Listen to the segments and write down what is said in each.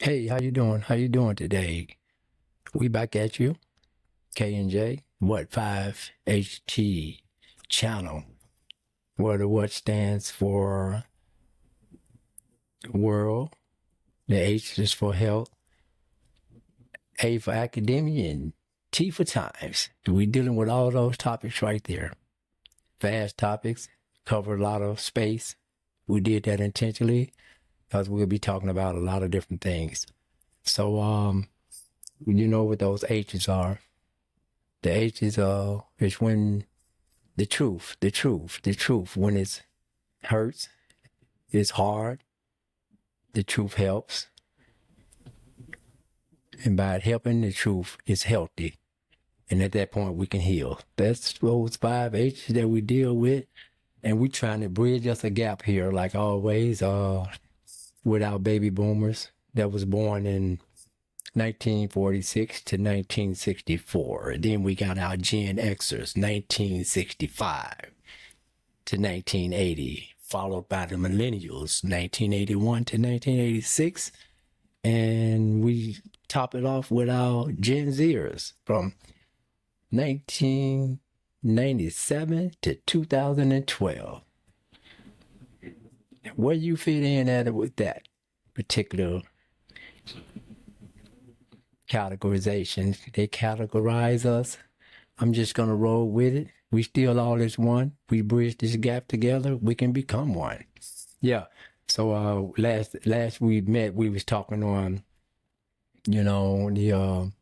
Hey, how you doing? How you doing today? We back at you, K and J. What 5HT channel? Where the what stands for world, the H is for health, A for academia, and T for times. We dealing with all those topics right there. Fast topics, cover a lot of space. We did that intentionally because we'll be talking about a lot of different things. So, you know what those H's are. The H's is when the truth, when it hurts, it's hard, the truth helps. And by helping, the truth is healthy. And at that point, we can heal. That's those 5H's that we deal with. And we trying to bridge us a gap here, like always, with our baby boomers that was born in 1946 to 1964. And then we got our Gen Xers, 1965 to 1980, followed by the Millennials, 1981 to 1986. And we top it off with our Gen Zers from 1997 to 2012. Where you fit in at it with that particular categorization? They categorize us. I'm just gonna roll with it. We still all is one. We bridge this gap together. We can become one. Yeah. So last we met, we was talking on, the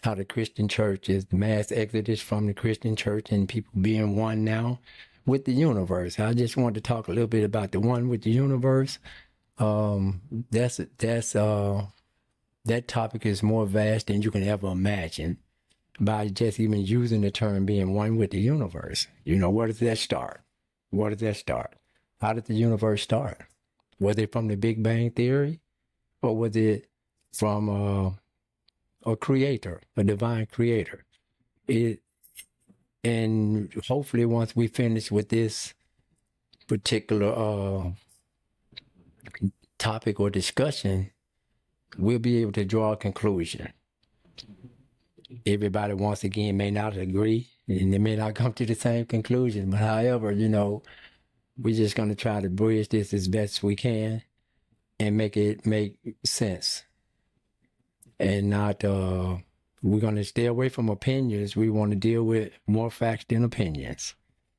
how the Christian church is the mass exodus from the Christian church and people being one now with the universe. I just wanted to talk a little bit about the one with the universe. That topic is more vast than you can ever imagine by just even using the term being one with the universe. Where does that start? How did the universe start? Was it from the Big Bang Theory? Or was it from a creator, a divine creator? And hopefully once we finish with this particular topic or discussion, we'll be able to draw a conclusion. Everybody, once again, may not agree, and they may not come to the same conclusion. But however, we're just going to try to bridge this as best we can and make it make sense. And not, we're going to stay away from opinions. We want to deal with more facts than opinions.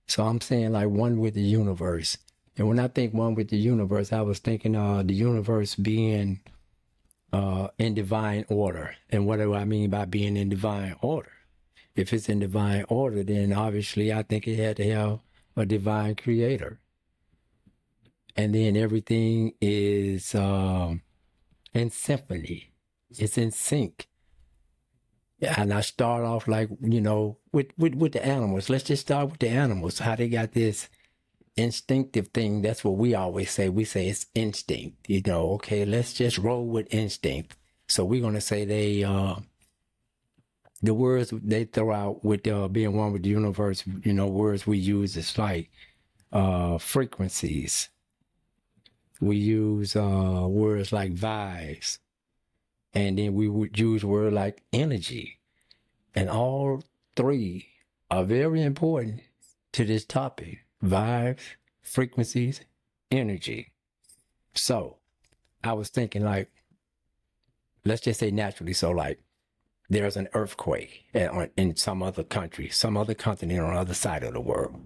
So I'm saying like one with the universe. And when I think one with the universe, I was thinking the universe being in divine order. And what do I mean by being in divine order? If it's in divine order, then obviously I think it had to have a divine creator. And then everything is in symphony. It's in sync. And I start off like, with the animals. Let's just start with the animals, how they got this instinctive thing. That's what we always say. We say it's instinct. Okay, let's just roll with instinct. So we're going to say the words they throw out with being one with the universe, words we use is like frequencies. We use words like vibes. And then we would use words like energy. And all three are very important to this topic. Vibes, frequencies, energy. So I was thinking like, let's just say naturally. So like there's an earthquake in some other country, some other continent on the other side of the world.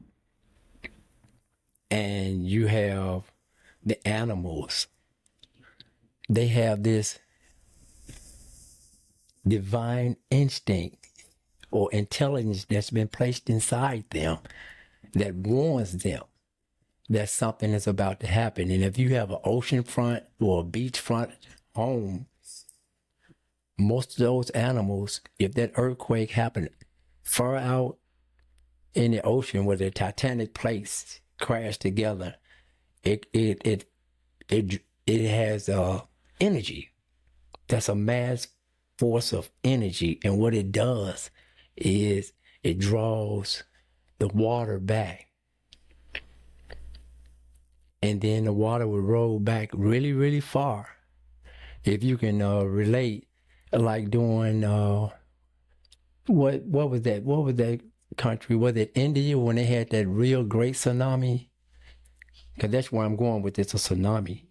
And you have the animals. They have this divine instinct or intelligence that's been placed inside them that warns them that something is about to happen. And if you have an ocean front or a beachfront home, most of those animals, if that earthquake happened far out in the ocean where the titanic plates crash together, it has energy. That's a mass force of energy. And what it does is it draws the water back. And then the water will roll back really, really far if you can relate, like doing what was that? What was that country? Was it India when they had that real great tsunami? Because that's where I'm going with this, a tsunami.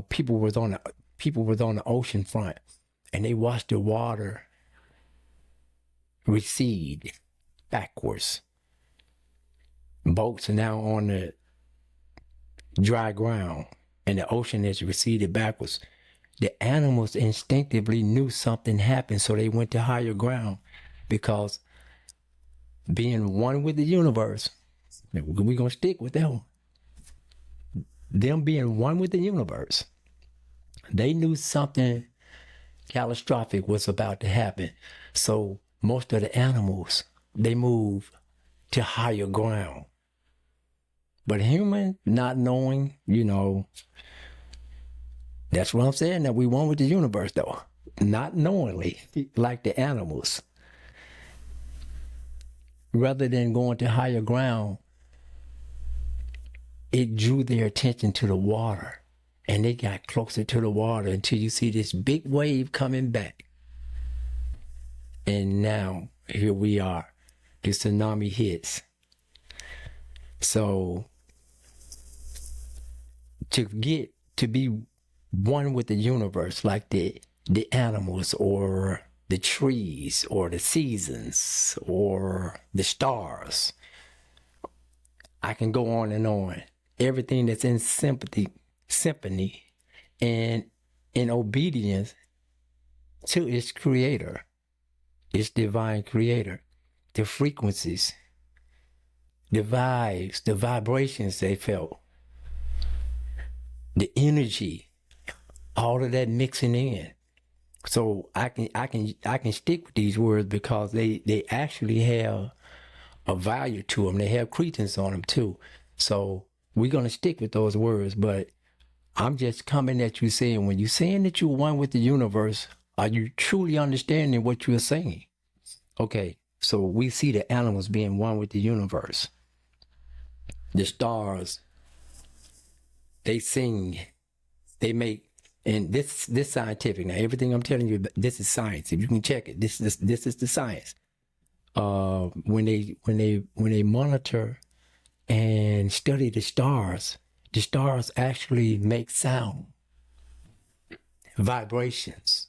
People was on the ocean front, and they watched the water recede backwards. Boats are now on the dry ground, and the ocean has receded backwards. The animals instinctively knew something happened, so they went to higher ground, because being one with the universe, we're going to stick with that one. Them being one with the universe, they knew something catastrophic was about to happen. So most of the animals, they moved to higher ground. But human, not knowing, that's what I'm saying, that we one with the universe, though. Not knowingly, like the animals. Rather than going to higher ground, it drew their attention to the water. And they got closer to the water until you see this big wave coming back. And now, here we are. The tsunami hits. So, to be one with the universe, like the animals or the trees or the seasons or the stars, I can go on and on. Everything that's in symphony and in obedience to its creator, its divine creator, the frequencies, the vibes, the vibrations they felt, the energy, all of that mixing in. So I can stick with these words because they actually have a value to them. They have credence on them too. So we're going to stick with those words, but I'm just coming at you saying, when you're saying that you're one with the universe, are you truly understanding what you're saying? Okay, so we see the animals being one with the universe. The stars, they sing, they make, and this scientific. Now, everything I'm telling you, this is science. If you can check it, this is the science. When they monitor and study the stars actually make sound, vibrations,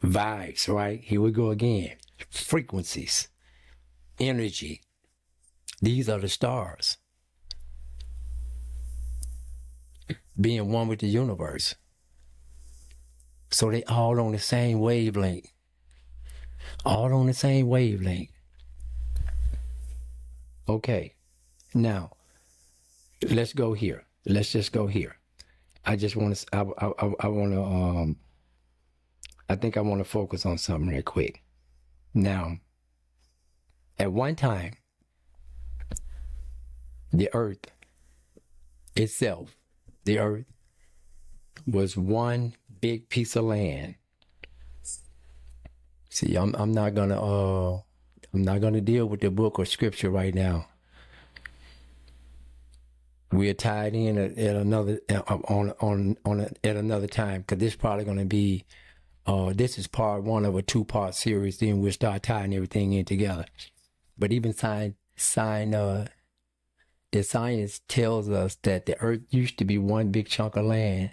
vibes, right? Here we go again. Frequencies, energy. These are the stars being one with the universe. So they all on the same wavelength. All on the same wavelength. Okay, now let's go here. Let's just go here. I just want to. I want to. I think I want to focus on something real quick. Now, at one time, the earth itself, the earth was one big piece of land. See, I'm not gonna deal with the book or scripture right now. We are tied in at another at another time, because this is probably gonna be this is part one of a 2-part series. Then we'll start tying everything in together. But even the science tells us that the earth used to be one big chunk of land,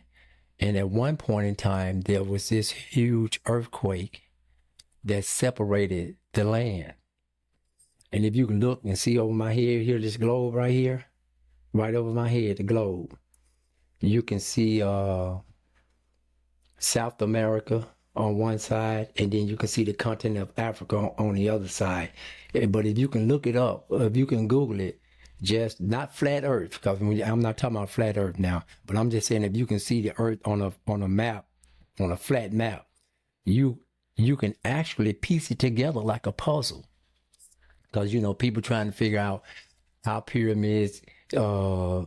and at one point in time there was this huge earthquake that separated the land. And if you can look and see over my head here, this globe right here, right over my head, the globe, you can see South America on one side, and then you can see the continent of Africa on the other side. But if you can look it up, if you can Google it, just not flat Earth, because I'm not talking about flat Earth now, but I'm just saying if you can see the Earth on a map, on a flat map, you can actually piece it together like a puzzle. Because, people trying to figure out how pyramids were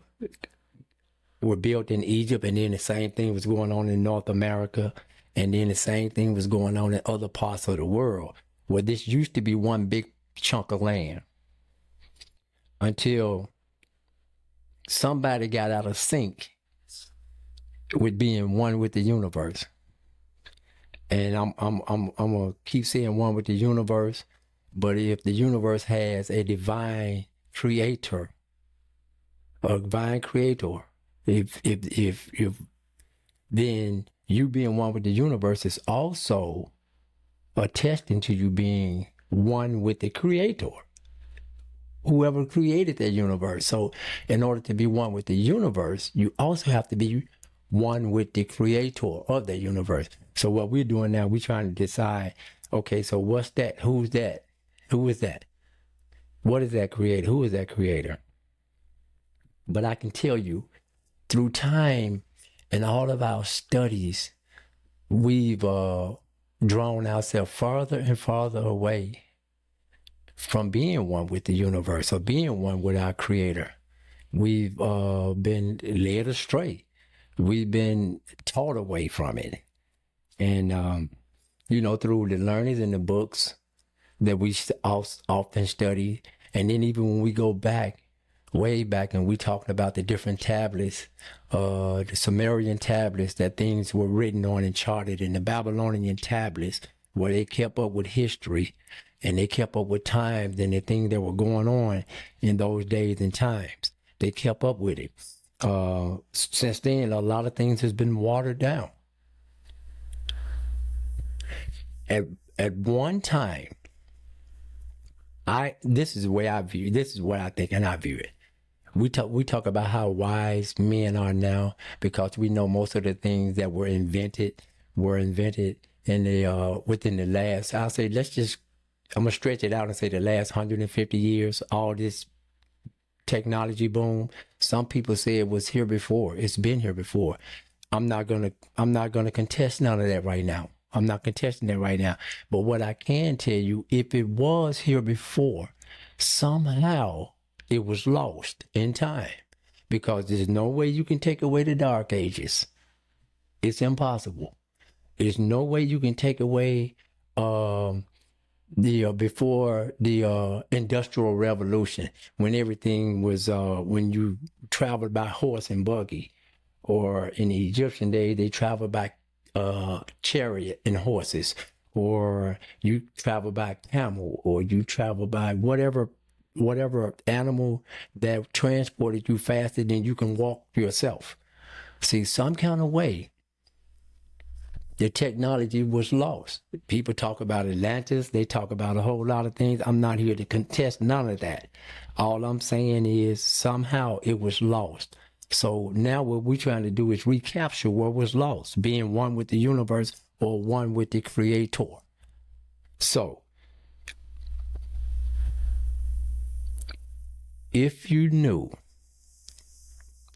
built in Egypt, and then the same thing was going on in North America, and then the same thing was going on in other parts of the world. Well, this used to be one big chunk of land until somebody got out of sync with being one with the universe. And I'm gonna keep saying one with the universe, but if the universe has a divine creator, if then you being one with the universe is also attesting to you being one with the creator, whoever created that universe. So in order to be one with the universe, you also have to be one with the creator of the universe. So what we're doing now, we're trying to decide, okay, so what's that? Who's that? Who is that? What is that creator? Who is that creator? But I can tell you, through time and all of our studies, we've drawn ourselves farther and farther away from being one with the universe or being one with our creator. We've been led astray. We've been taught away from it. And, through the learnings in the books that we often study, and then even when we go back, way back, and we talked about the different tablets, the Sumerian tablets that things were written on and charted, and the Babylonian tablets where they kept up with history and they kept up with times and the things that were going on in those days and times. They kept up with it. Since then, a lot of things has been watered down. At one time, this is the way I view. This is what I think, and I view it. We talk about how wise men are now because we know most of the things that were invented in the within the last. I'll say I'm gonna stretch it out and say the last 150 years. All this technology boom. Some people say it was here before. It's been here before. I'm not gonna contest none of that right now. I'm not contesting that right now. But what I can tell you, if it was here before, somehow it was lost in time, because there's no way you can take away the Dark Ages. It's impossible. There's no way you can take away the before the Industrial Revolution, when everything was when you traveled by horse and buggy, or in the Egyptian day they traveled by chariot and horses, or you travel by camel, or you travel by whatever animal that transported you faster than you can walk yourself. See, some kind of way the technology was lost. People talk about Atlantis. They talk about a whole lot of things. I'm not here to contest none of that. All I'm saying is somehow it was lost. So now what we're trying to do is recapture what was lost, being one with the universe or one with the creator. So if you knew,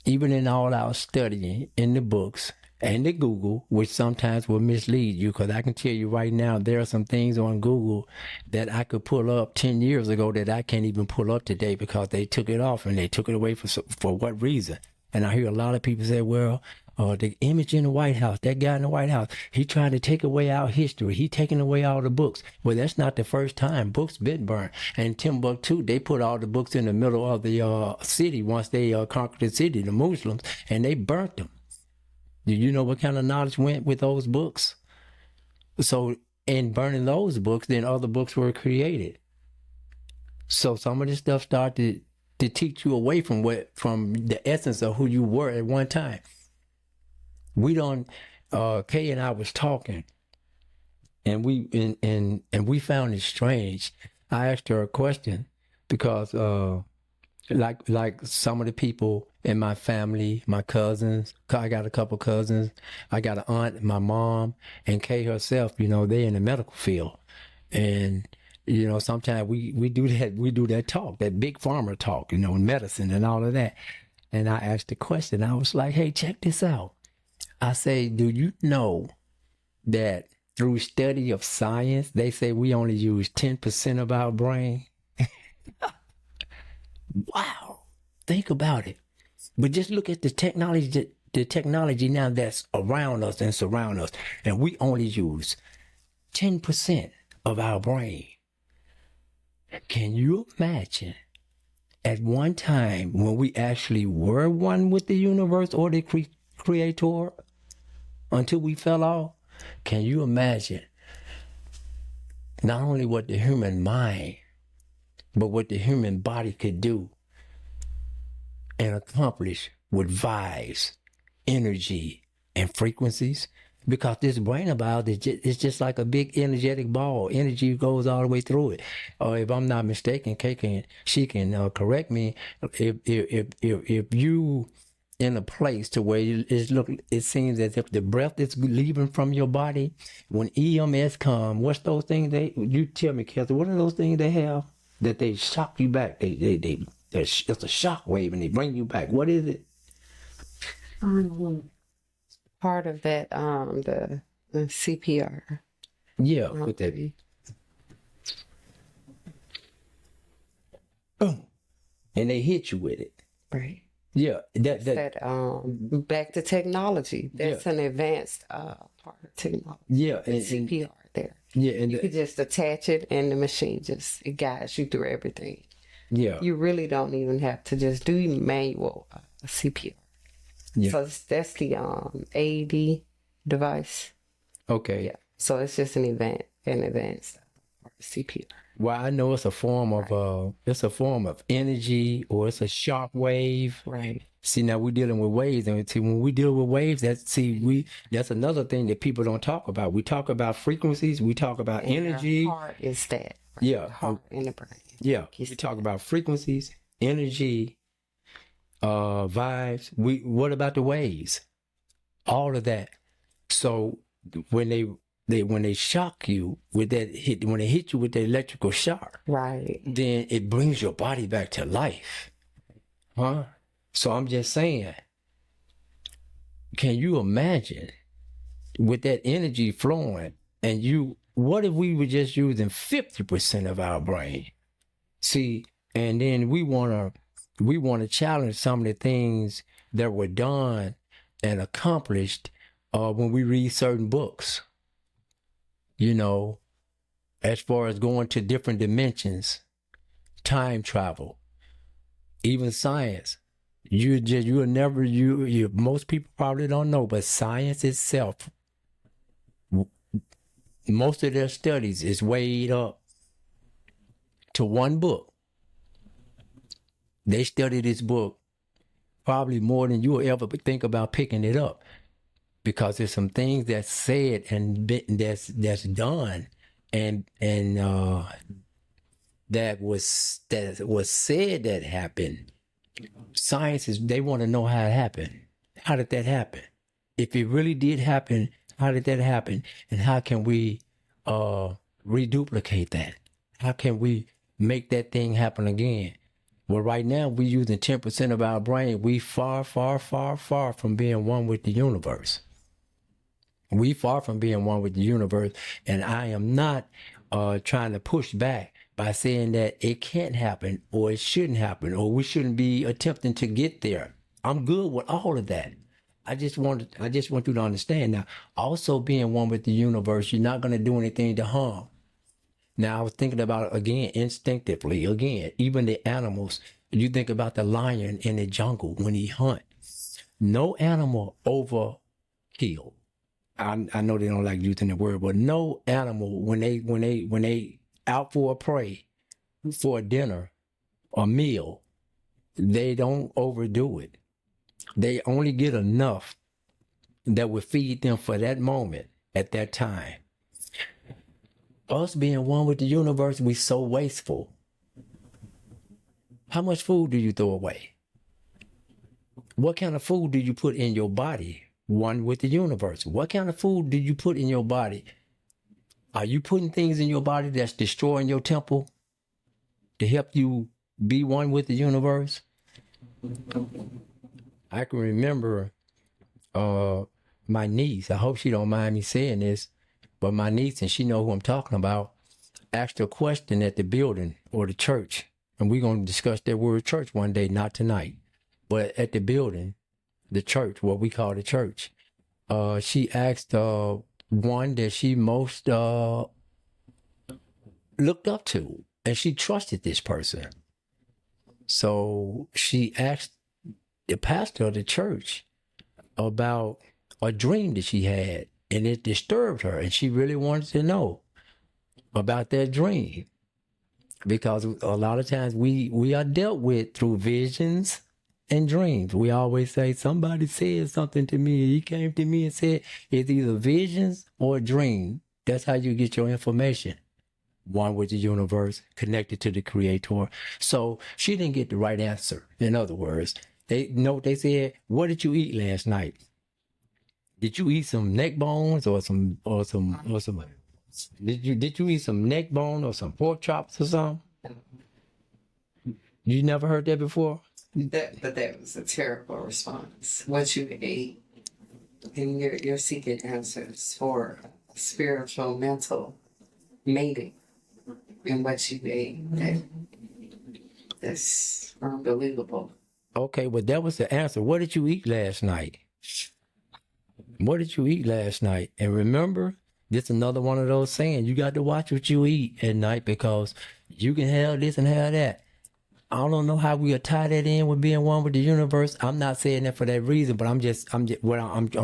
even in all our studying in the books and the Google, which sometimes will mislead you, because I can tell you right now, there are some things on Google that I could pull up 10 years ago that I can't even pull up today because they took it off, and they took it away for what reason? And I hear a lot of people say, well, the image in the White House, that guy in the White House, he trying to take away our history. He taking away all the books. Well, that's not the first time. Books been burned. And Timbuktu, they put all the books in the middle of the city once they conquered the city, the Muslims, and they burnt them. Do you know what kind of knowledge went with those books? So in burning those books, then other books were created. So some of this stuff started to teach you away from the essence of who you were at one time. We don't. Kay and I was talking, and we found it strange. I asked her a question because, like some of the people in my family, my cousins, I got a couple cousins, I got an aunt, my mom, and Kay herself. They in the medical field, and sometimes we do that talk, that big pharma talk, medicine and all of that. And I asked the question. I was like, hey, check this out. I say, do you know that through study of science, they say we only use 10% of our brain? Wow. Think about it. But just look at the technology now that's around us and surround us, and we only use 10% of our brain. Can you imagine at one time when we actually were one with the universe or the creator until we fell off. Can you imagine not only what the human mind, but what the human body could do and accomplish with vibes, energy, and frequencies? Because this brain of ours is just like a big energetic ball. Energy goes all the way through it. If I'm not mistaken, she can correct me. If you in a place to where it seems as if the breath is leaving from your body, when EMS come, what's those things you tell me, Kathy, what are those things they have that they shock you back? It's a shock wave and they bring you back. What is it? Part of that, the CPR. Yeah, with that. Boom. And they hit you with it. Right. Yeah. Back to technology. That's an advanced part of technology. Yeah. And CPR there. Yeah. And you could just attach it and the machine it guides you through everything. Yeah. You really don't even have to just do manual CPR. Yeah. So that's the AED device. Okay. Yeah. So it's just an advanced CPR. Well, I know it's a form of energy, or it's a shock wave. Right. See, now we're dealing with waves, and see, when we deal with waves, that's another thing that people don't talk about. We talk about frequencies, we talk about energy. Our heart is that. Right? Yeah. The heart in the brain. Yeah. We talk about frequencies, energy, vibes. What about the waves? All of that. So when they shock you with that hit, when they hit you with the electrical shock, right, then it brings your body back to life. Huh? So I'm just saying, can you imagine with that energy flowing and what if we were just using 50% of our brain? See, and then we want to challenge some of the things that were done and accomplished when we read certain books. You know, as far as going to different dimensions, time travel, even science. Most people probably don't know, but science itself, most of their studies is weighed up to one book. They study this book probably more than you will ever think about picking it up, because there's some things that's said and that's done and that was said that happened. Science they want to know how it happened. How did that happen? If it really did happen, how did that happen? And how can we reduplicate that? How can we make that thing happen again? Well, right now we're using 10% of our brain. We far, far, far, far from being one with the universe. We far from being one with the universe. And I am not trying to push back by saying that it can't happen or it shouldn't happen or we shouldn't be attempting to get there. I'm good with all of that. I just want you to understand now, also being one with the universe, you're not going to do anything to harm. Now, I was thinking about it again, instinctively, even the animals. You think about the lion in the jungle when he hunts. No animal overkill. I know they don't like using the word, but no animal, when they out for a prey, for a dinner, a meal, they don't overdo it. They only get enough that will feed them for that moment at that time. Us being one with the universe, we so wasteful. How much food do you throw away? What kind of food do you put in your body? One with the universe. What kind of food do you put in your body? Are you putting things in your body that's destroying your temple to help you be one with the universe? I can remember my niece, I hope she don't mind me saying this, but my niece, and she know who I'm talking about, asked her a question at the building or the church. And we're going to discuss that word church one day, not tonight. But at the building, the church, what we call the church, she asked one that she most looked up to, and she trusted this person. So she asked the pastor of the church, about a dream that she had, and it disturbed her, and she really wanted to know about that dream. Because a lot of times we are dealt with through visions and dreams. We always say, somebody said something to me. He came to me and said, it's either visions or a dream. That's how you get your information. One with the universe, connected to the creator. So she didn't get the right answer. In other words, they said, what did you eat last night? Did you eat some neck bones or some did you eat some neck bone or some pork chops or something? You never heard that before? But that was a terrible response. What you ate, and you're seeking answers for spiritual, mental mating, and what you ate. That's unbelievable. Okay, well, that was the answer. What did you eat last night? What did you eat last night? And remember, this is another one of those sayings. You got to watch what you eat at night, because you can have this and have that. I don't know how we are tie that in with being one with the universe. I'm not saying that for that reason, but I'm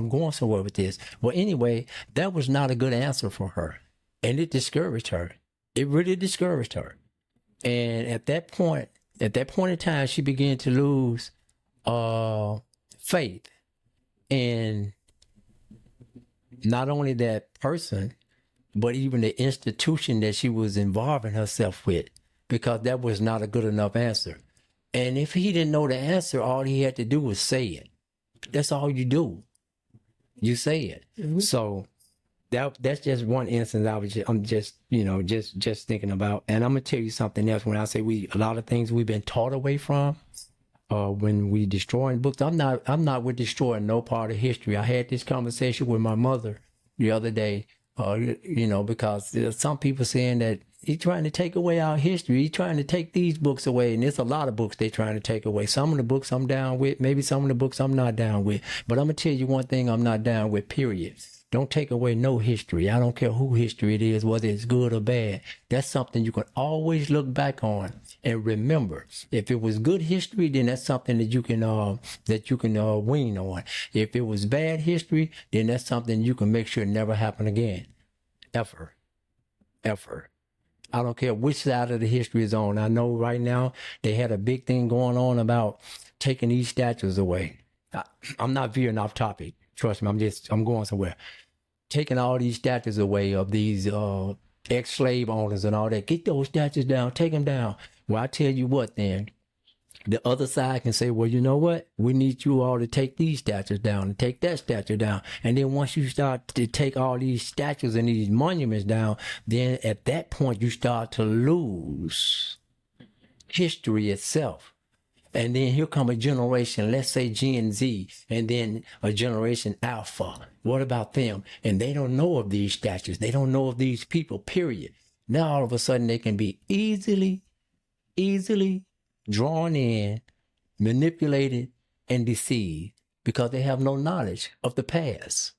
going somewhere with this. Well, anyway, that was not a good answer for her, and it discouraged her. It really discouraged her. And at that point in time, she began to lose faith in not only that person, but even the institution that she was involving herself with, because that was not a good enough answer. And if he didn't know the answer, all he had to do was say it. That's all you do. You say it. Mm-hmm. So that's just one instance I'm just thinking about. And I'm gonna tell you something else. When I say a lot of things we've been taught away from, when we destroying books, I'm not with destroying no part of history. I had this conversation with my mother the other day, because there's some people saying that he's trying to take away our history. He's trying to take these books away, and there's a lot of books they're trying to take away. Some of the books I'm down with, maybe some of the books I'm not down with. But I'm gonna tell you one thing I'm not down with, period. Don't take away no history. I don't care who history it is, whether it's good or bad. That's something you can always look back on and remember. If it was good history, then that's something that you can wean on. If it was bad history, then that's something you can make sure it never happen again, ever. I don't care which side of the history is on. I know right now they had a big thing going on about taking these statues away. I'm not veering off topic. Trust me, I'm going somewhere. Taking all these statues away of these ex-slave owners and all that. Get those statues down. Take them down. Well, I tell you what then. The other side can say, well, you know what? We need you all to take these statues down and take that statue down. And then once you start to take all these statues and these monuments down, then at that point you start to lose history itself. And then here come a generation, let's say Gen Z, and then a generation Alpha. What about them? And they don't know of these statues. They don't know of these people, period. Now all of a sudden they can be easily drawn in, manipulated, and deceived because they have no knowledge of the past.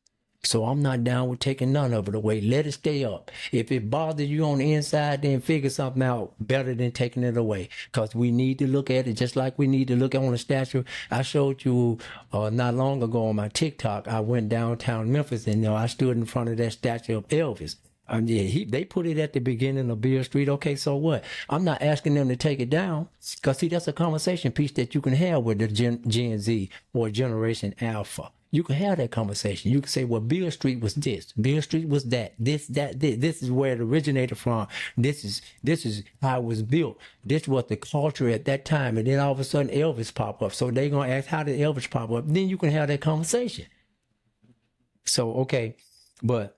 So I'm not down with taking none of it away. Let it stay up. If it bothers you on the inside, then figure something out better than taking it away. Because we need to look at it just like we need to look on a statue. I showed you not long ago on my TikTok, I went downtown Memphis and I stood in front of that statue of Elvis. They put it at the beginning of Beale Street. Okay, so what? I'm not asking them to take it down. Because, see, that's a conversation piece that you can have with the Gen Z or Generation Alpha. You can have that conversation. You can say, well, Beale Street was this. Beale Street was that. This. This is where it originated from. This is how it was built. This was the culture at that time. And then all of a sudden, Elvis pop up. So they're going to ask, how did Elvis pop up? Then you can have that conversation. So, okay. But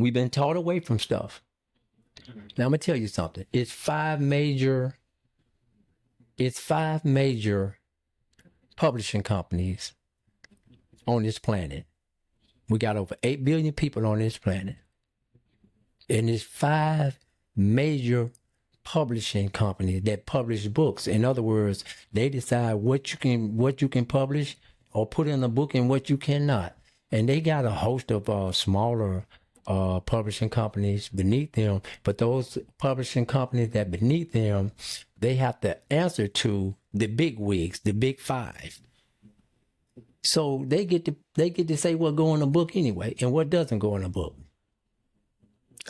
we've been taught away from stuff. Now, I'm going to tell you something. It's five major publishing companies on this planet. We got over 8 billion people on this planet. And there's 5 major publishing companies that publish books. In other words, they decide what you can publish or put in a book and what you cannot. And they got a host of smaller publishing companies beneath them. But those publishing companies that beneath them, they have to answer to the big wigs, the big 5. So they get to say what go in a book anyway, and what doesn't go in a book.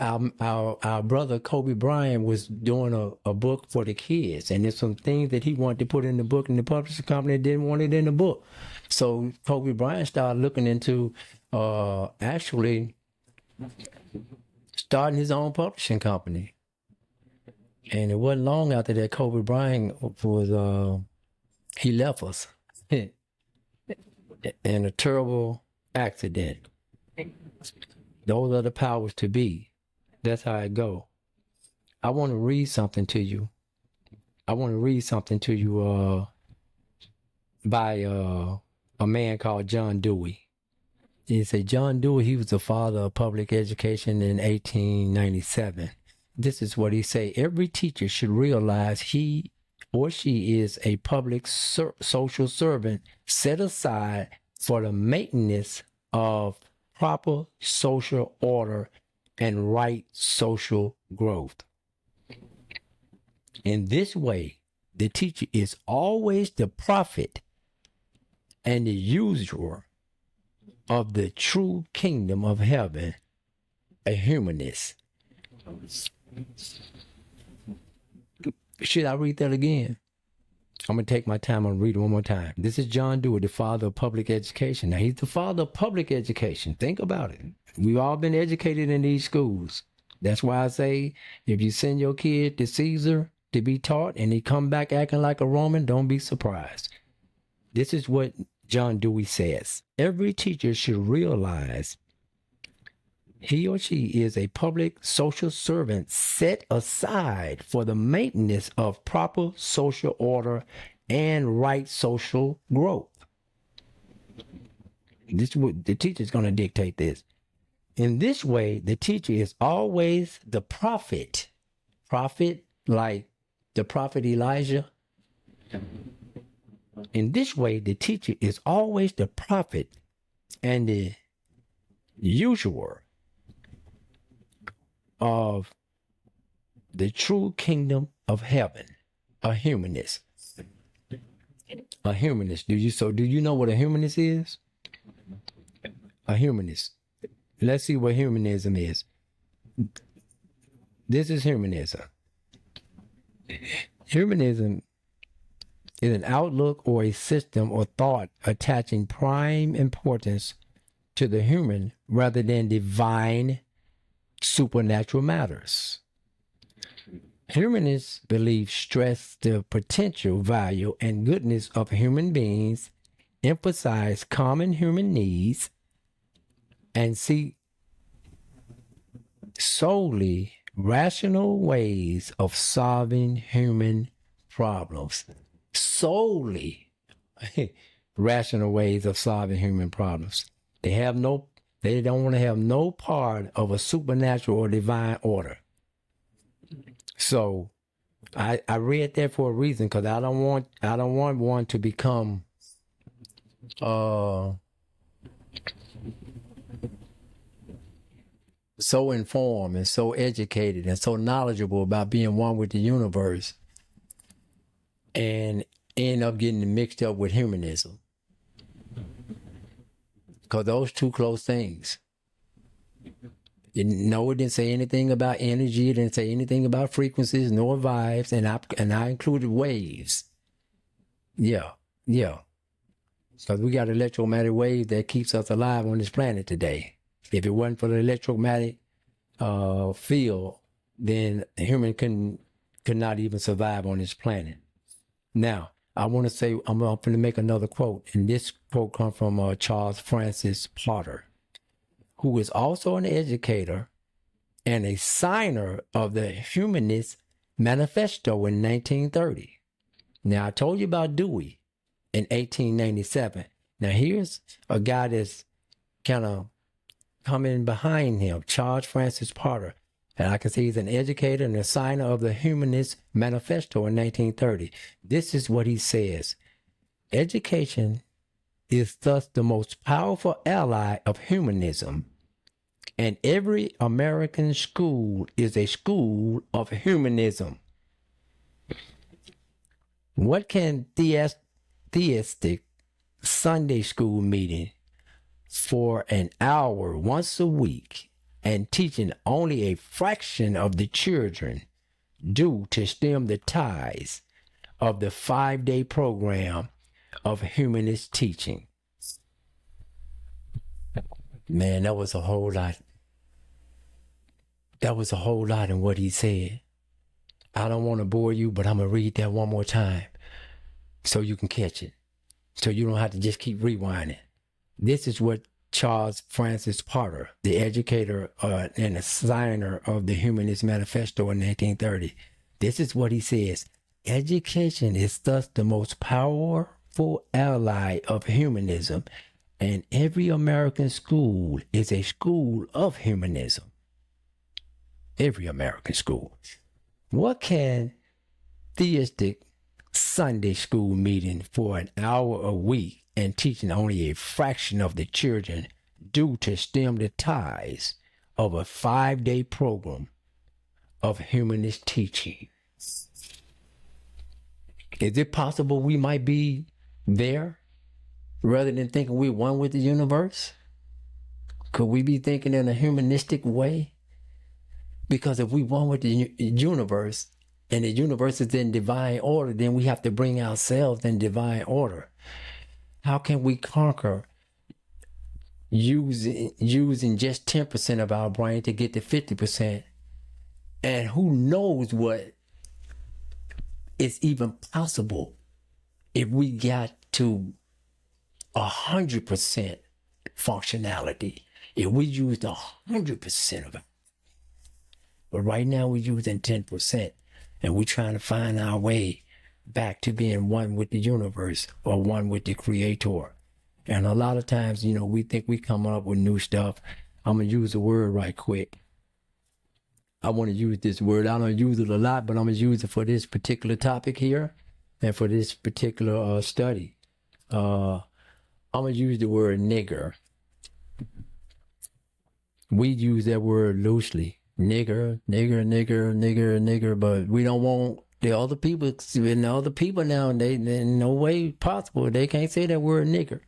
Our brother Kobe Bryant was doing a book for the kids, and there's some things that he wanted to put in the book, and the publishing company didn't want it in the book. So Kobe Bryant started looking into actually starting his own publishing company. And it wasn't long after that Kobe Bryant was he left us in a terrible accident. Those are the powers to be. That's how it go. I want to read something to you. By a man called John Dewey. He said John Dewey, he was the father of public education in 1897. This is what he said. Every teacher should realize he or she is a public social servant set aside for the maintenance of proper social order and right social growth. In this way, the teacher is always the prophet and the usurer of the true kingdom of heaven, a humanist. Should I read that again? I'm going to take my time and read it one more time. This is John Dewey, the father of public education. Now, he's the father of public education. Think about it. We've all been educated in these schools. That's why I say, if you send your kid to Caesar to be taught and he come back acting like a Roman, don't be surprised. This is what John Dewey says. Every teacher should realize he or she is a public social servant set aside for the maintenance of proper social order and right social growth. This is what the teacher is going to dictate this. In this way, the teacher is always the prophet. Prophet like the prophet Elijah. In this way, the teacher is always the prophet and the usurer of the true kingdom of heaven, a humanist. A humanist. Do you know what a humanist is? A humanist. Let's see what humanism is. This is humanism. Humanism is an outlook or a system or thought attaching prime importance to the human rather than divine supernatural matters. Humanists stress the potential value and goodness of human beings, emphasize common human needs, and seek solely rational ways of solving human problems. Solely rational ways of solving human problems. They don't want to have no part of a supernatural or divine order. So I read that for a reason, because I don't want one to become so informed and so educated and so knowledgeable about being one with the universe and end up getting mixed up with humanism. Because those two close things. It didn't say anything about energy. It didn't say anything about frequencies nor vibes, and I included waves. Yeah. Because we got electromagnetic waves that keeps us alive on this planet today. If it wasn't for the electromagnetic field, then a human could not even survive on this planet. Now, I want to say, I'm going to make another quote, and this quote comes from Charles Francis Potter, who is also an educator and a signer of the Humanist Manifesto in 1930. Now, I told you about Dewey in 1897. Now, here's a guy that's kind of coming behind him, Charles Francis Potter. And I can see he's an educator and a signer of the Humanist Manifesto in 1930. This is what he says. Education is thus the most powerful ally of humanism, and every American school is a school of humanism. What can theistic Sunday school meeting for an hour once a week and teaching only a fraction of the children due to stem the ties of the 5-day program of humanist teaching. Man, that was a whole lot. That was a whole lot in what he said. I don't want to bore you, but I'm going to read that one more time so you can catch it. So you don't have to just keep rewinding. This is what Charles Francis Potter, the educator and the signer of the Humanist Manifesto in 1930, this is what he says. Education is thus the most powerful ally of humanism, and every American school is a school of humanism. Every American school. What can theistic Sunday school meeting for an hour a week and teaching only a fraction of the children do to stem the ties of a 5-day program of humanist teaching? Is it possible we might be there rather than thinking we're one with the universe? Could we be thinking in a humanistic way? Because if we one with the universe, and the universe is in divine order, then we have to bring ourselves in divine order. How can we conquer using just 10% of our brain to get to 50%? And who knows what is even possible if we got to 100% functionality, if we used 100% of it. But right now we're using 10%, and we're trying to find our way back to being one with the universe or one with the creator. And a lot of times, we think we come up with new stuff. I'm going to use the word right quick. I want to use this word. I don't use it a lot, but I'm going to use it for this particular topic here and for this particular study. I'm going to use the word nigger. We use that word loosely. Nigger, but we don't want the other people, now, they in no way possible. They can't say that word nigger.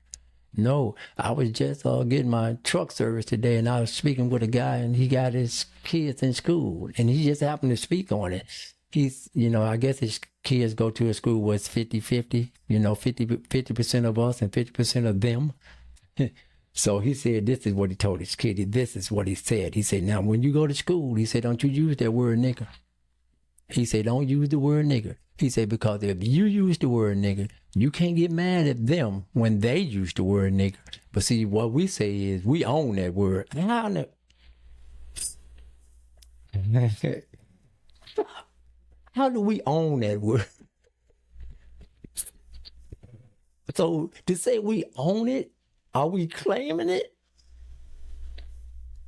No, I was just getting my truck service today, and I was speaking with a guy, and he got his kids in school, and he just happened to speak on it. He's, I guess his kids go to a school where it's 50-50, 50% of us and 50% of them. So he said, this is what he told his kid. This is what he said. He said, now, when you go to school, he said, don't you use that word nigger. He said, don't use the word nigger. He said, because if you use the word nigger, you can't get mad at them when they use the word nigger. But see, what we say is we own that word. How do we own that word? So to say we own it, are we claiming it?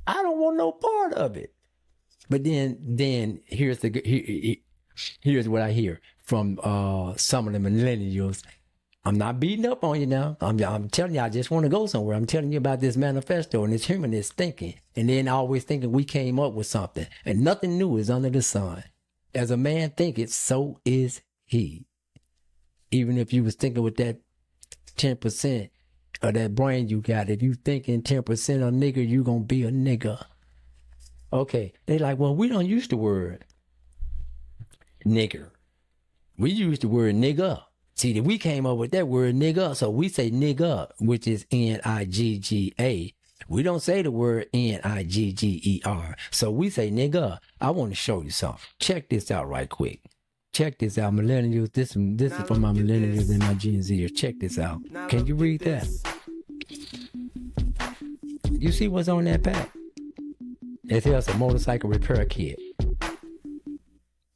I don't want no part of it. But then here's what I hear from some of the millennials. I'm not beating up on you now. I'm telling you, I just want to go somewhere. I'm telling you about this manifesto and this humanist thinking, and then always thinking we came up with something, and nothing new is under the sun. As a man thinketh, so is he. Even if you was thinking with that 10% of that brain you got, if you thinking 10% of nigger, you gonna be a nigger. Okay, they like, well, we don't use the word nigger. We use the word nigger. See, we came up with that word nigger, so we say nigger, which is N-I-G-G-A. We don't say the word N-I-G-G-E-R. So we say nigger. I want to show you something. Check this out right quick. Check this out, millennials. This is for my millennials and my Gen Zers. Check this out. Can you read that? You see what's on that pack? It says a motorcycle repair kit.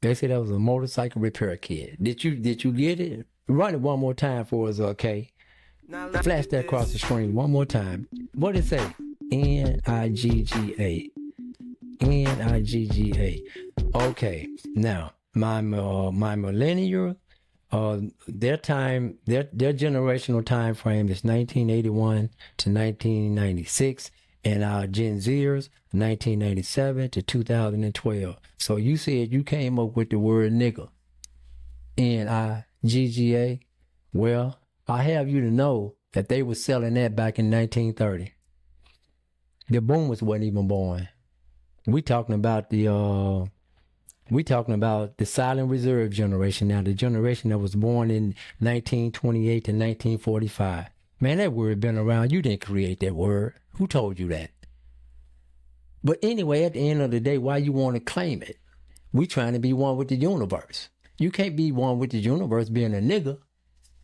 They said that was a motorcycle repair kit. Did you get it? Run it one more time for us, okay? Flash that across the screen one more time. What did it say? N-I-G-G-A. N-I-G-G-A. Okay, now my millennial, their generational time frame is 1981 to 1996, and our Gen Zers 1997 to 2012. So you said you came up with the word nigger, N-I-G-G-A. Well, I have you to know that they were selling that back in 1930. The boomers wasn't even born. We talking about the silent reserve generation now, the generation that was born in 1928 to 1945. Man, that word been around. You didn't create that word. Who told you that? But anyway, at the end of the day, why you want to claim it? We trying to be one with the universe. You can't be one with the universe being a nigga,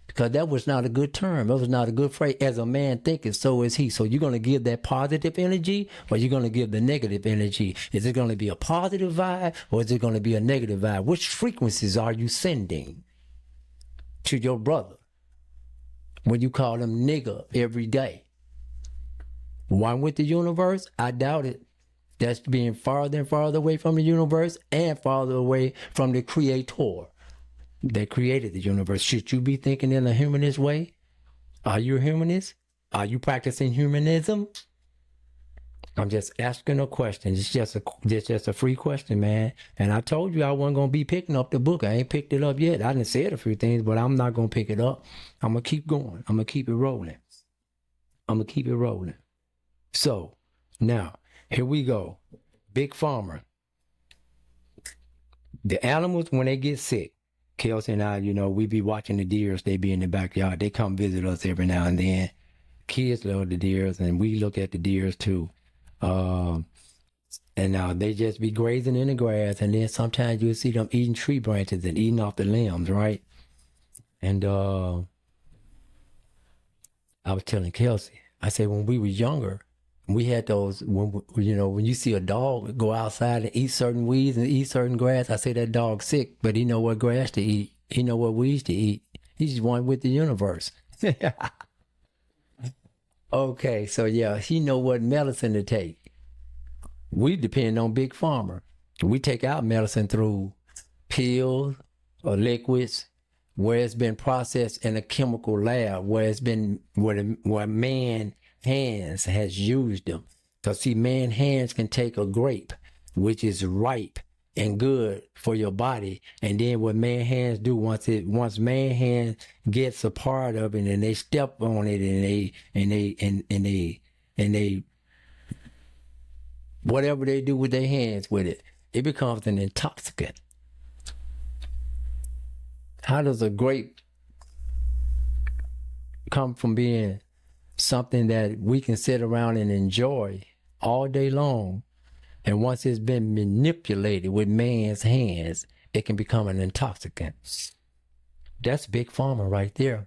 because that was not a good term. That was not a good phrase. As a man thinketh, so is he. So you're going to give that positive energy, or you're going to give the negative energy? Is it going to be a positive vibe, or is it going to be a negative vibe? Which frequencies are you sending to your brother when you call him nigga every day? One with the universe? I doubt it. That's being farther and farther away from the universe and farther away from the creator that created the universe. Should you be thinking in a humanist way? Are you a humanist? Are you practicing humanism? I'm just asking a question. It's just a free question, man. And I told you I wasn't going to be picking up the book. I ain't picked it up yet. I done said a few things, but I'm not going to pick it up. I'm going to keep going. I'm going to keep it rolling. So, now, here we go. Big Pharma. The animals, when they get sick, Kelsey and I, we be watching the deers. They be in the backyard. They come visit us every now and then. Kids love the deers, and we look at the deers too. And now they just be grazing in the grass, and then sometimes you'll see them eating tree branches and eating off the limbs, right? And I was telling Kelsey, I said, when we were younger, we had those, when you see a dog go outside and eat certain weeds and eat certain grass, I say that dog's sick, but he know what grass to eat. He know what weeds to eat. He's one with the universe. Okay, so yeah, he know what medicine to take. We depend on Big Pharma. We take our medicine through pills or liquids where it's been processed in a chemical lab, where man hands has used them. Because see, man hands can take a grape, which is ripe and good for your body, and then what man hands do, once man hand gets a part of it and they step on it and they whatever they do with their hands with it, it becomes an intoxicant. How does a grape come from being something that we can sit around and enjoy all day long, and once it's been manipulated with man's hands, it can become an intoxicant? That's Big Pharma right there.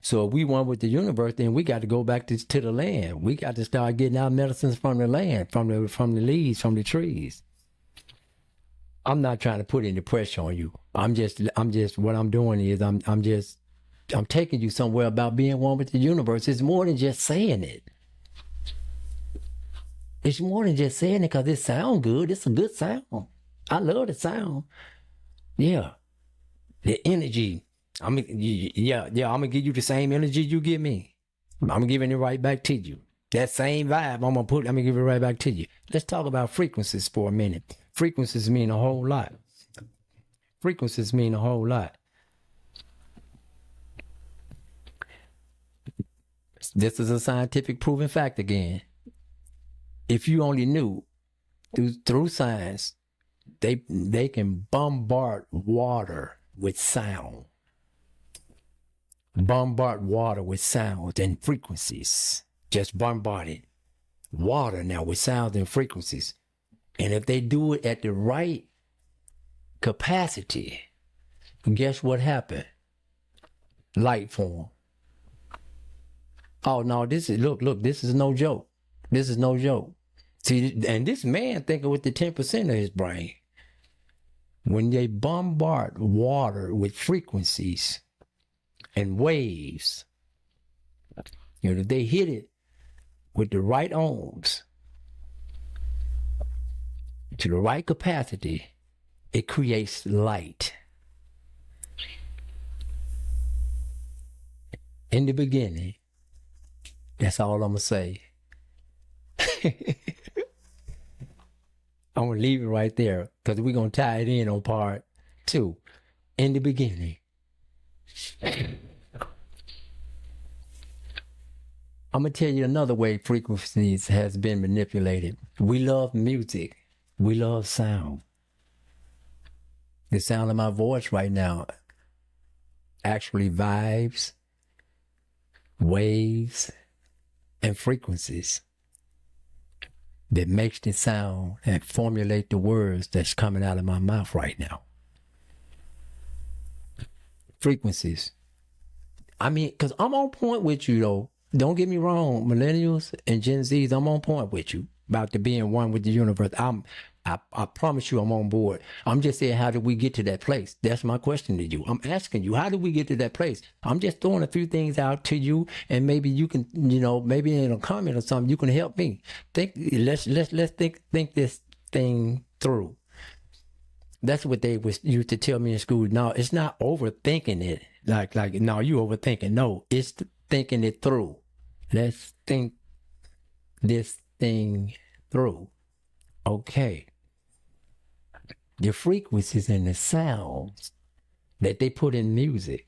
So if we want with the universe, then we got to go back to the land. We got to start getting our medicines from the land, from the leaves, from the trees. I'm not trying to put any pressure on you. I'm just what I'm doing is I'm taking you somewhere about being one with the universe. It's more than just saying it. It's more than just saying it because it sounds good. It's a good sound. I love the sound. Yeah. The energy. I'm going to give you the same energy you give me. I'm giving it right back to you. That same vibe, I'm going to give it right back to you. Let's talk about frequencies for a minute. Frequencies mean a whole lot. This is a scientific proven fact again. If you only knew through science, they can bombard water with sound. Bombard water with sounds and frequencies. Just bombard it. Water now with sounds and frequencies. And if they do it at the right capacity, guess what happened? Light form. Oh no, this is no joke. This is no joke. See, and this man thinking with the 10% of his brain. When they bombard water with frequencies and waves, they hit it with the right ohms to the right capacity, it creates light. In the beginning, that's all I'm going to say. I'm going to leave it right there because we're going to tie it in on part 2. In the beginning. I'm going to tell you another way frequencies has been manipulated. We love music. We love sound. The sound of my voice right now actually vibes, waves, and frequencies that makes the sound and formulate the words that's coming out of my mouth right now. Frequencies. I mean, because I'm on point with you, though. Don't get me wrong, millennials and Gen Zs, I'm on point with you about the being one with the universe. I promise you I'm on board. I'm just saying, how did we get to that place? That's my question to you. I'm asking you, how did we get to that place? I'm just throwing a few things out to you, and maybe you can, maybe in a comment or something, you can help me. Let's think this thing through. That's what they used to tell me in school. No, it's not overthinking it. Like, no, you overthinking. No, it's thinking it through. Let's think this thing through. Okay. The frequencies and the sounds that they put in music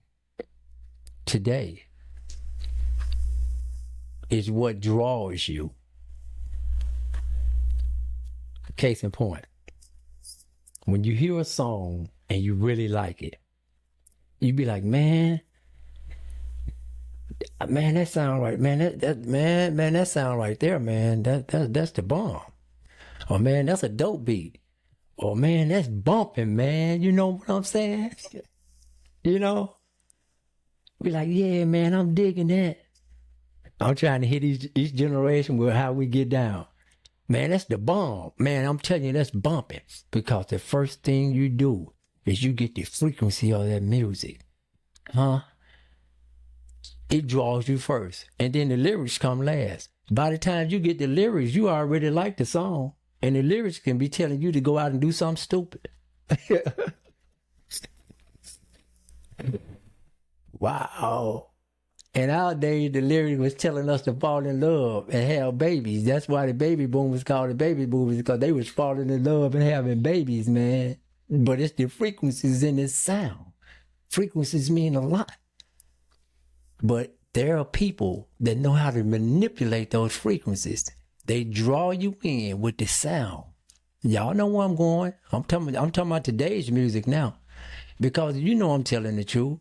today is what draws you. Case in point. When you hear a song and you really like it, you be like, man, that sound right, man. That sound right there, man. That's the bomb. Or man, that's a dope beat. Or man, that's bumping, man. You know what I'm saying? Be like, yeah, man, I'm digging that. I'm trying to hit each generation with how we get down. Man, that's the bomb. Man, I'm telling you, that's bumping. Because the first thing you do is you get the frequency of that music. Huh? It draws you first. And then the lyrics come last. By the time you get the lyrics, you already like the song. And the lyrics can be telling you to go out and do something stupid. Wow. And nowadays, the lyric was telling us to fall in love and have babies. That's why the baby boom was called the baby boomers, because they was falling in love and having babies, man. But it's the frequencies in this sound. Frequencies mean a lot. But there are people that know how to manipulate those frequencies. They draw you in with the sound. Y'all know where I'm going. I'm talking about today's music now. Because I'm telling the truth.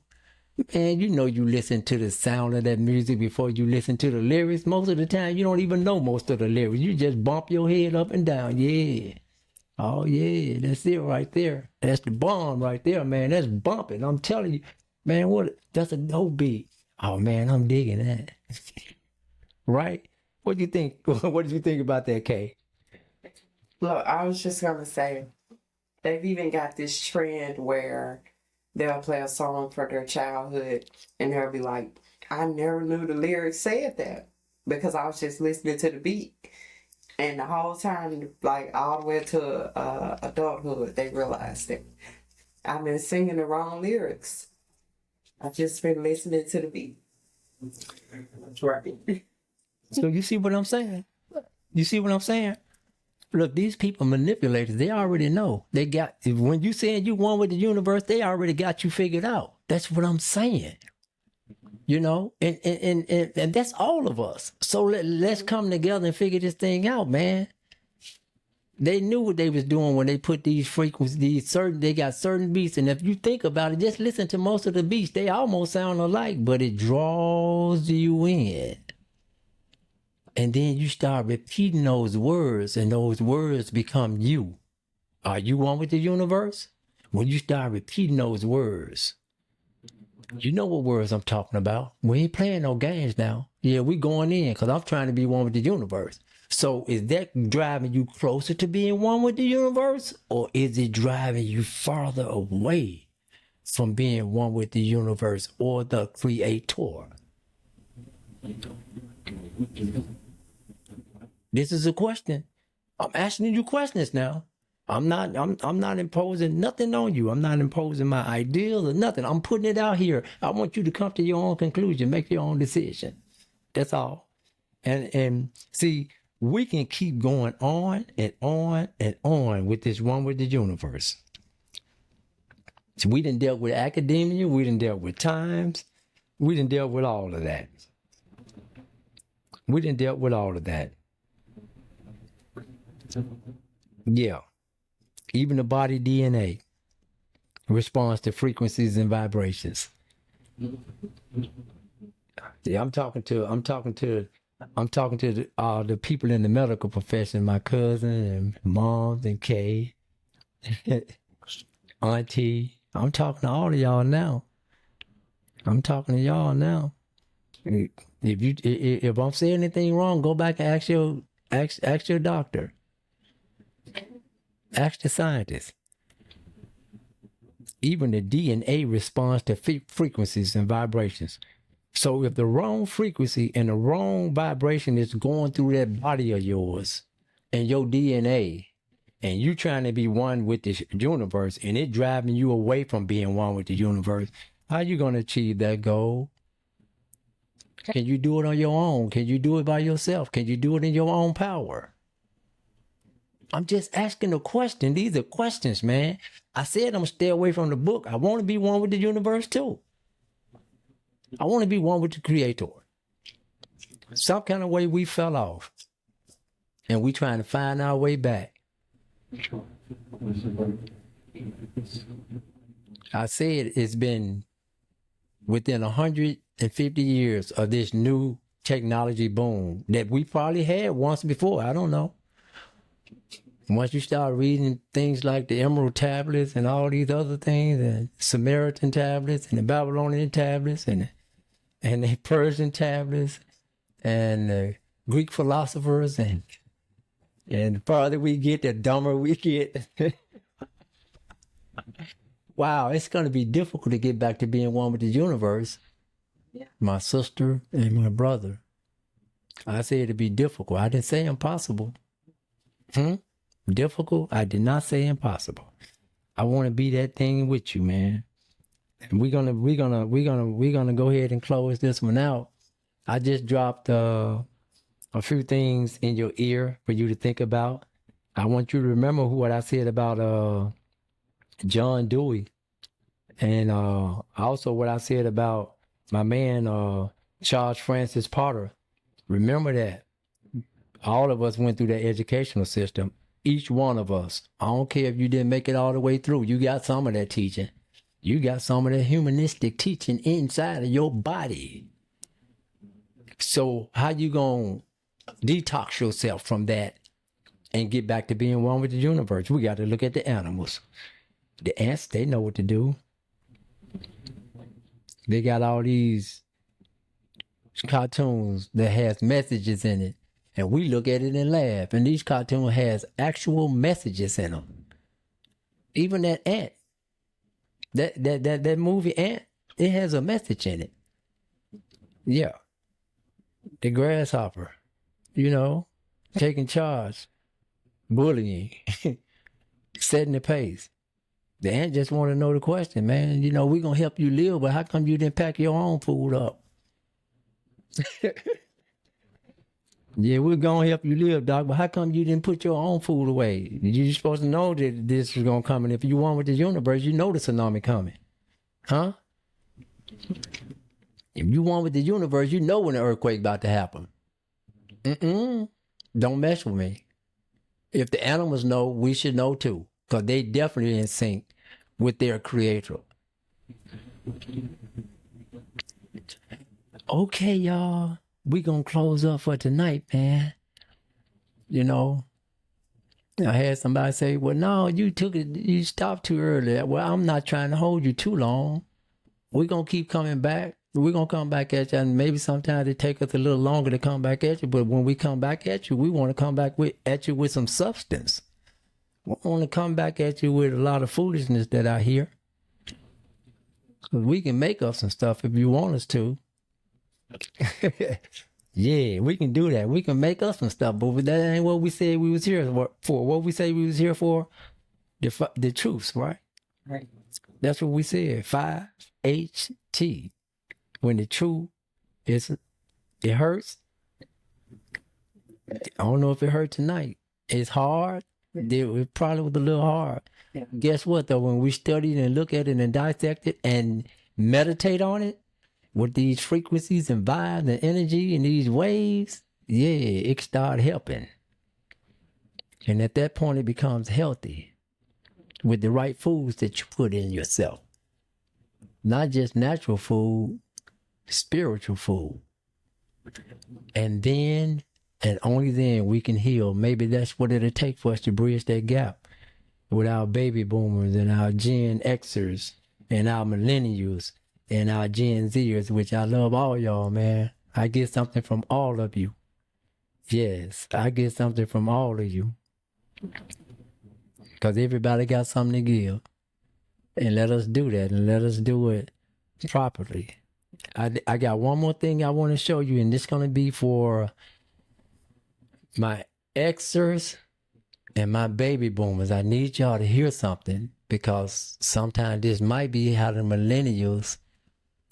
Man, you listen to the sound of that music before you listen to the lyrics. Most of the time, you don't even know most of the lyrics. You just bump your head up and down. Yeah. Oh, yeah. That's it right there. That's the bomb right there, man. That's bumping. I'm telling you. Man, that's a dope beat. Oh, man, I'm digging that. Right? What do you think? What did you think about that, Kay? Look, I was just going to say, they've even got this trend where they'll play a song for their childhood and they'll be like, I never knew the lyrics said that because I was just listening to the beat. And the whole time, like all the way to adulthood, they realized that I've been singing the wrong lyrics. I've just been listening to the beat. That's right. So you see what I'm saying? You see what I'm saying? Look, these people manipulators, they already know. When you saying you one with the universe, they already got you figured out. That's what I'm saying. And that's all of us. So let's come together and figure this thing out, man. They knew what they was doing when they put these frequencies, they got certain beats. And if you think about it, just listen to most of the beats. They almost sound alike, but it draws you in. And then you start repeating those words, and those words become you. Are you one with the universe? When you start repeating those words, you know what words I'm talking about. We ain't playing no games now. Yeah, we going in because I'm trying to be one with the universe. So is that driving you closer to being one with the universe, or is it driving you farther away from being one with the universe or the creator? This is a question. I'm asking you questions now. I'm not imposing nothing on you. I'm not imposing my ideals or nothing. I'm putting it out here. I want you to come to your own conclusion, make your own decision. That's all. And see, we can keep going on and on and on with this one with the universe. So we done dealt with academia, we done dealt with times, we done dealt with all of that. We done dealt with all of that. Yeah. Even the body DNA responds to frequencies and vibrations. Yeah, I'm talking to the people in the medical profession, my cousin and moms and Kay, auntie. I'm talking to all of y'all now. If I'm saying anything wrong, go back and ask your doctor. Ask the scientist. Even the DNA responds to frequencies and vibrations. So if the wrong frequency and the wrong vibration is going through that body of yours and your DNA, and you trying to be one with the universe, and it driving you away from being one with the universe, how you going to achieve that goal? Can you do it on your own? Can you do it by yourself? Can you do it in your own power? I'm just asking a question. These are questions, man. I said I'm going to stay away from the book. I want to be one with the universe too. I want to be one with the Creator. Some kind of way we fell off. And we trying to find our way back. I said it's been within 150 years of this new technology boom that we probably had once before. I don't know. Once you start reading things like the Emerald tablets and all these other things, and Samaritan tablets and the Babylonian tablets and the Persian tablets and the Greek philosophers, and the farther we get, the dumber we get. Wow, it's going to be difficult to get back to being one with the universe. Yeah. My sister and my brother. I said it'd be difficult. I didn't say impossible. Difficult? I did not say impossible. I want to be that thing with you, man. And we're gonna go ahead and close this one out. I just dropped a few things in your ear for you to think about. I want you to remember what I said about John Dewey, and also what I said about my man Charles Francis Potter. Remember that. All of us went through that educational system. Each one of us. I don't care if you didn't make it all the way through. You got some of that teaching. You got some of that humanistic teaching inside of your body. So how you gonna detox yourself from that and get back to being one with the universe? We got to look at the animals. The ants, they know what to do. They got all these cartoons that has messages in it, and we look at it and laugh. And these cartoons has actual messages in them. Even that ant, that movie Ant, it has a message in it. Yeah. The grasshopper, taking charge, bullying, setting the pace. The ant just want to know the question, man. We're going to help you live, but how come you didn't pack your own food up? Yeah, we're going to help you live, Doc, but how come you didn't put your own food away? You're supposed to know that this is going to come, and if you want with the universe, you know the tsunami coming. Huh? If you want with the universe, you know when the earthquake about to happen. Don't mess with me. If the animals know, we should know too, because they definitely in sync with their creator. Okay, y'all. We gonna close up for tonight, man. I had somebody say, well, no, you stopped too early. Well, I'm not trying to hold you too long. We're gonna keep coming back. We're gonna come back at you, and maybe sometimes it take us a little longer to come back at you, but when we come back at you, we want to come back at you with some substance. We want to come back at you with a lot of foolishness that I hear. Because we can make up some stuff if you want us to. Yeah, we can do that. We can make up some stuff, but that ain't what we said we was here for. What we say we was here for? The truths, right? Right. That's what we said. 5HT. When the truth it hurts. I don't know if it hurt tonight. It's hard. It probably was a little hard. Yeah. Guess what though? When we studied and look at it and dissect it and meditate on it with these frequencies and vibes and energy and these waves, it can start helping. And at that point, it becomes healthy with the right foods that you put in yourself. Not just natural food, spiritual food. And then, and only then, we can heal. Maybe that's what it'll take for us to bridge that gap with our baby boomers and our Gen Xers and our millennials and our Gen Zers, which I love all y'all, man. I get something from all of you. Yes, I get something from all of you. Because everybody got something to give. And let us do that, and let us do it properly. I got one more thing I want to show you, and this is going to be for my Xers and my baby boomers. I need y'all to hear something, because sometimes this might be how the millennials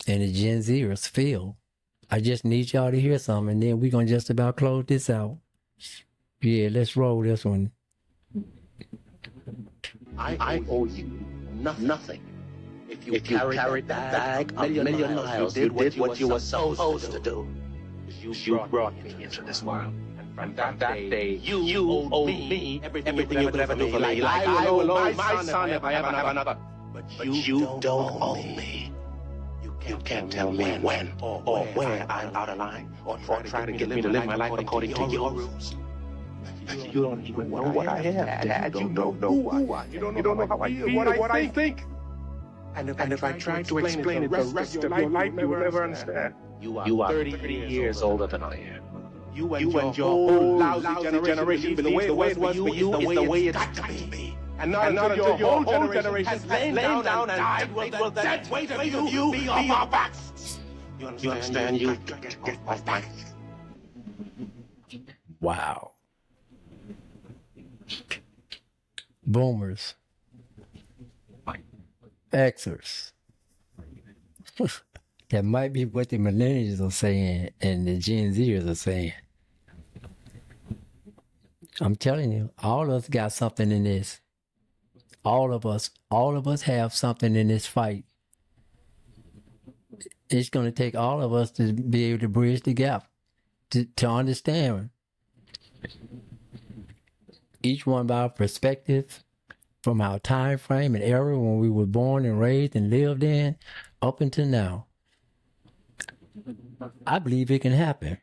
and the Gen Zers feel. I just need y'all to hear something, and then we're going to just about close this out. Yeah, let's roll this one. I owe you nothing. If you carried that bag a million miles, you did what you were supposed to do. You brought me into this world. And from that day, you owe me everything you could ever do for me. Like I will owe my son if I ever have another. But you don't owe me. You can't tell me when or where I'm out of line, or try to get me to live my life according to your rules. You don't even know what I have, Dad. You don't know who I am. You don't know how I feel, what I think. And if I try to explain it the rest of your life, you will never understand. You are 33 years older than I am. You and your whole lousy generation believes the way it was for you is the way it's got to be. And not until your whole generation has lain down and died will that weight of you be on our backs. You understand? You get off my... Wow. Boomers. Xers. That might be what the millennials are saying and the Gen Zers are saying. I'm telling you, all of us got something in this. All of us have something in this fight. It's going to take all of us to be able to bridge the gap, to understand each one of our perspectives from our time frame and era when we were born and raised and lived in up until now. I believe it can happen.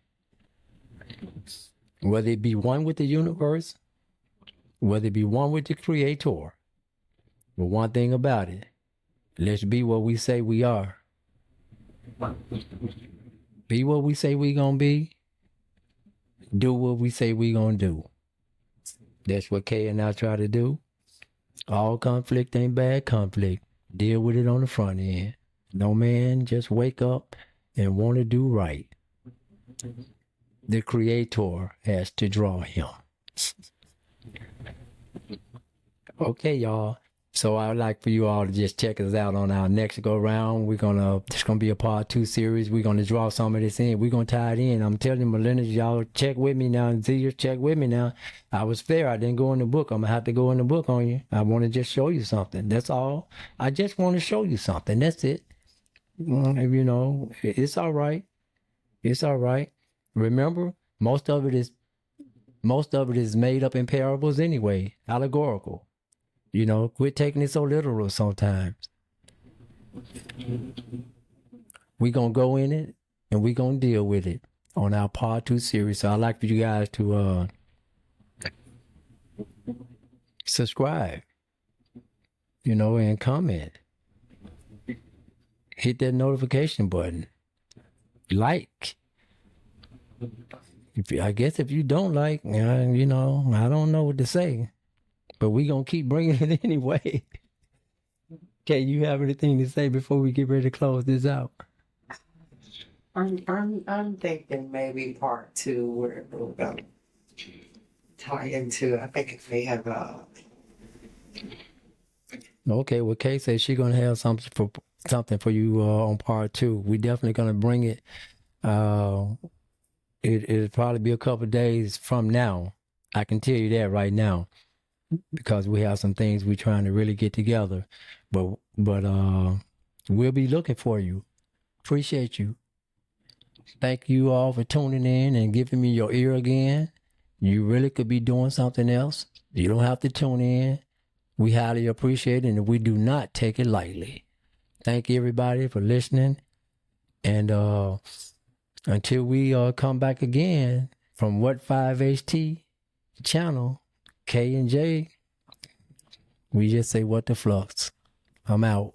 Whether it be one with the universe, whether it be one with the Creator. But one thing about it, let's be what we say we are. Be what we say we gonna be. Do what we say we gonna do. That's what Kay and I try to do. All conflict ain't bad conflict. Deal with it on the front end. No man just wake up and want to do right. The Creator has to draw him. Okay, y'all. So I'd like for you all to just check us out on our next go round. It's gonna be a part 2 series. We're gonna draw some of this in. We're gonna tie it in. I'm telling you, millennials, y'all check with me now. Zers, check with me now. I was fair. I didn't go in the book. I'm gonna have to go in the book on you. I want to just show you something. That's all. I just want to show you something. That's it. You know, it's all right. It's all right. Remember, most of it is made up in parables anyway, allegorical. You know, quit taking it so literal sometimes. We're going to go in it and we're going to deal with it on our part 2 series. So I'd like for you guys to subscribe, you know, and comment. Hit that notification button. Like. I guess if you don't like, you know, I don't know what to say. But we going to keep bringing it anyway. Okay, you have anything to say before we get ready to close this out? I'm thinking maybe part 2 where we'll go tie into, I think it may have Okay, well, Kay says she's going to have something for you on part 2. We definitely going to bring it. It'll probably be a couple of days from now. I can tell you that right now, because we have some things we're trying to really get together. But we'll be looking for you. Appreciate you. thank you all for tuning in and giving me your ear again. You really could be doing something else. You don't have to tune in. We highly appreciate it, and we do not take it lightly. Thank you, everybody, for listening. And until we come back again from What 5HT channel, K and J, we just say what the flux. I'm out.